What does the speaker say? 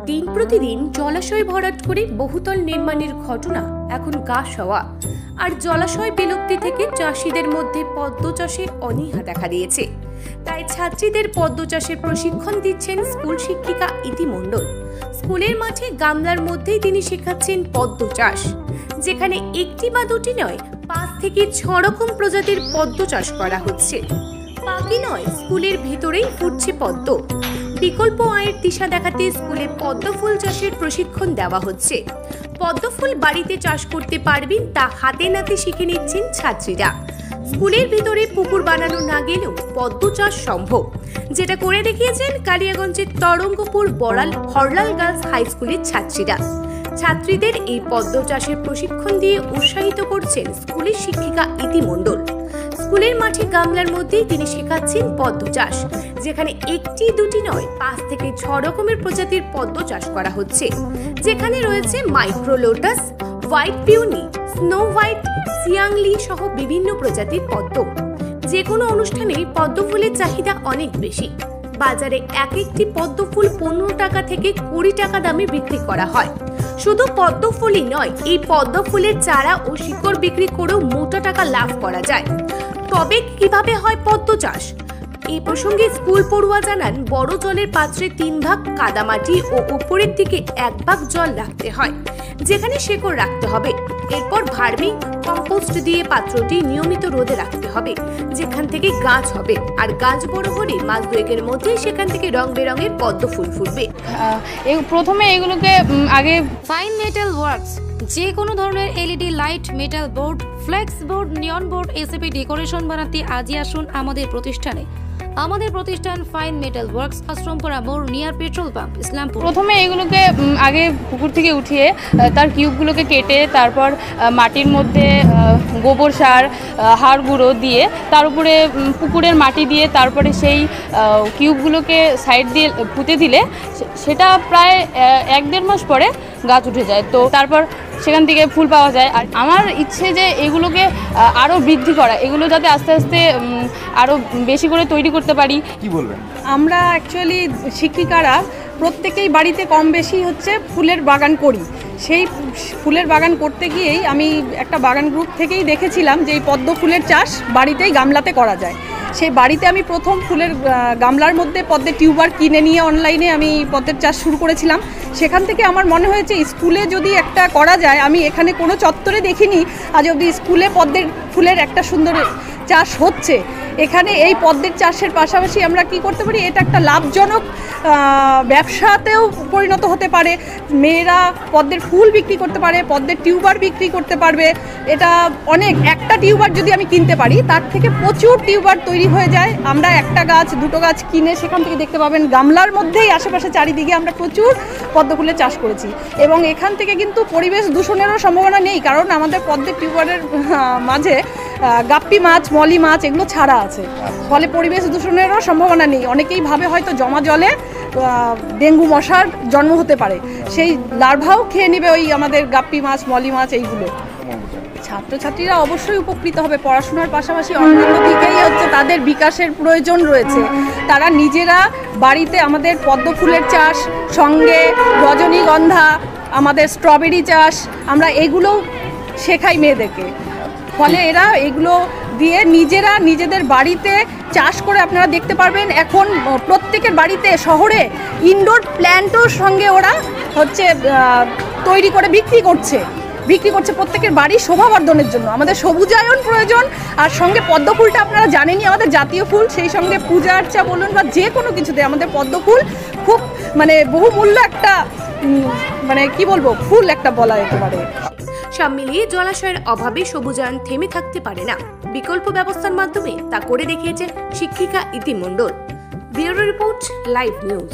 দিন প্রতিদিন জলাশয় ভরাট করে বহুতল নির্মাণের ঘটনা এখন গা সওয়া। আর জলাশয় বিলুপ্তি থেকে চাষিদের মধ্যে পদ্ম চাষে অনীহা দেখা দিয়েছে। তাই ছাত্রীদের পদ্ম চাষের প্রশিক্ষণ দিচ্ছেন স্কুল শিক্ষিকা ইতি মণ্ডল। স্কুলের মাঠে গামলার মধ্যেই তিনি শেখাচ্ছেন পদ্ম চাষ, যেখানে একটি বা দুটি নয় 5 থেকে 6 রকম প্রজাতির পদ্ম চাষ করা হচ্ছে। বাকি নয়, স্কুলের ভিতরেই ফুটছে পদ্ম। বিকল্প আয়ের দিশা দেখাতে স্কুলে পদ্ম ফুল চাষের প্রশিক্ষণ দেওয়া হচ্ছে। পদ্ম ফুল বাড়িতে চাষ করতে পারবেন তা হাতে নাতে শিখে নিচ্ছেন ছাত্রীরা। স্কুলের ভিতরে পুকুর বানানো না গেলেও পদ্ম চাষ সম্ভব, যেটা করে দেখিয়েছেন কালিয়াগঞ্জের তরঙ্গপুর বড়াল হরলাল গার্লস হাই স্কুলের ছাত্রীরা। ছাত্রীদের এই পদ্ম চাষের প্রশিক্ষণ দিয়ে উৎসাহিত করছেন স্কুলের শিক্ষিকা ইতি মণ্ডল। স্কুলের মাঠে গামলার মধ্যেই তিনি শেখাচ্ছেন পদ্ম চাষ, যেখানে একটি দুটি নয় 5 থেকে 6 রকমের প্রজাতির পদ্ম চাষ করা হচ্ছে, যেখানে রয়েছে micro lotus, white peony, snow white, সিয়াংলি সহ বিভিন্ন প্রজাতির পদ্ম। যে কোনো অনুষ্ঠানেই পদ্ম ফুলের চাহিদা অনেক বেশি। বাজারে এক একটি পদ্ম ফুল 15 টাকা থেকে 20 টাকা দামে বিক্রি করা হয়। শুধু পদ্ম ফুলই নয়, এই পদ্ম ফুলের চারা ও শিকড় বিক্রি করেও মোটা টাকা লাভ করা যায়। তবে কিভাবে হয় পদ্ম চাষ? এই প্রসঙ্গে স্কুল পড়ুয়া জানান, বড় জলের পাত্রে 3 ভাগ কাদামাটি ও উপরের দিকে 1 ভাগ জল রাখতে হয়, যেখানে শেকড় রাখতে হবে। এরপর ভার্মি কম্পোস্ট দিয়ে পাত্রটি নিয়মিত রোদে রাখতে হবে, যেখান থেকে গাছ হবে। আর গাছ বড় হলে মাস 2 মধ্যে সেখান থেকে রং বেরঙের পদ্ম ফুল ফুটবে। প্রথমে এগুলোকে আগে ফাইন মেটাল ওয়ার্কস যে কোনো ধরনের LED light, metal board, flakes board, নিয়ন বোর্ড, এসএপি ডেকোরেশন বানাতে আজই আসুন আমাদের প্রতিষ্ঠানে। আমাদের প্রতিষ্ঠান ফাইন মেটাল ওয়ার্কস, আশ্রমপাড়া মোড়, নিয়ার পেট্রোল পাম্প, ইসলামপুর। প্রথমে এগুলোকে আগে পুকুর থেকে উঠিয়ে তার কিউবগুলোকে কেটে তারপর মাটির মধ্যে গোবর সার, হাড় গুঁড়ো দিয়ে তার উপরে পুকুরের মাটি দিয়ে তারপরে সেই কিউবগুলোকে সাইড দিয়ে পুঁতে দিলে সেটা প্রায় 1-1.5 মাস পরে গাছ উঠে যায়। তো তারপর সেখান থেকে ফুল পাওয়া যায়। আর আমার ইচ্ছে যে এগুলোকে আরও বৃদ্ধি করা, এগুলো যাতে আস্তে আস্তে আরও বেশি করে তৈরি করতে পারি। কি বলবেন? আমরা অ্যাকচুয়ালি শিক্ষিকারা প্রত্যেকেই বাড়িতে কম বেশি ফুলের বাগান করি। সেই ফুলের বাগান করতে গিয়েই আমি একটা বাগান গ্রুপ থেকেই দেখেছিলাম যে এই পদ্ম ফুলের চাষ বাড়িতেই গামলাতে করা যায়। সেই বাড়িতে আমি প্রথম ফুলের গামলার মধ্যে পদ্মের টিউবার কিনে নিয়ে অনলাইনে আমি পদ্মের চাষ শুরু করেছিলাম। সেখান থেকে আমার মনে হয়েছে স্কুলে যদি একটা করা যায়। আমি এখানে কোনো চত্বরে দেখিনি আজ অবধি স্কুলে পদ্মের ফুলের একটা সুন্দর চাষ হচ্ছে। এখানে এই পদ্মের চাষের পাশাপাশি আমরা কি করতে পারি, এটা একটা লাভজনক ব্যবসাতেও পরিণত হতে পারে। মেয়েরা পদ্মের ফুল বিক্রি করতে পারে, পদ্মের টিউবার বিক্রি করতে পারবে। এটা অনেক, একটা টিউবার যদি আমি কিনতে পারি তার থেকে প্রচুর টিউবার তৈরি হয়ে যায়। আমরা একটা গাছ 2টো গাছ কিনে সেখান থেকে দেখতে পাবেন গামলার মধ্যেই আশেপাশে চারিদিকে আমরা প্রচুর পদ্ম ফুলের চাষ করেছি। এবং এখান থেকে কিন্তু পরিবেশ দূষণেরও সম্ভাবনা নেই, কারণ আমাদের পদ্মের টিউবারের মাঝে গাপ্পি মাছ, মলি মাছ এগুলো ছাড়া আছে। ফলে পরিবেশ দূষণেরও সম্ভাবনা নেই। অনেকেই ভাবে হয়তো জমা জলে ডেঙ্গু মশার জন্ম হতে পারে, সেই লার্ভাও খেয়ে নেবে ওই আমাদের গাপ্পি মাছ, মলি মাছ এইগুলো। ছাত্রছাত্রীরা অবশ্যই উপকৃত হবে। পড়াশোনার পাশাপাশি অন্যান্য দিকেই তাদের বিকাশের প্রয়োজন রয়েছে। তারা নিজেরা বাড়িতে আমাদের পদ্ম ফুলের চাষ, সঙ্গে রজনীগন্ধা, আমাদের স্ট্রবেরি চাষ, আমরা এগুলো শেখাই মেয়েদেরকে। ফলে এরা এগুলো দিয়ে নিজেরা নিজেদের বাড়িতে চাষ করে আপনারা দেখতে পারবেন। এখন প্রত্যেকের বাড়িতে শহরে ইনডোর প্ল্যান্টও সঙ্গে ওরা তৈরি করে বিক্রি করছে প্রত্যেকের বাড়ির শোভাবর্ধনের জন্য। আমাদের সবুজায়ন প্রয়োজন। আর সঙ্গে পদ্ম ফুলটা আপনারা জানেনই আমাদের জাতীয় ফুল, সেই সঙ্গে পূজা আর্চা বলুন বা যে কোনো কিছুতে আমাদের পদ্ম ফুল খুব বহুমূল্য একটা কি বলবো ফুল একটা বলা যেতে পারে। সব মিলিয়ে জলাশয়ের অভাবে সবুজায়ন থেমে থাকতে পারে না। বিকল্প ব্যবস্থার মাধ্যমে তা করে দেখিয়েছে শিক্ষিকা Iti Mondal. Bureau report, live news.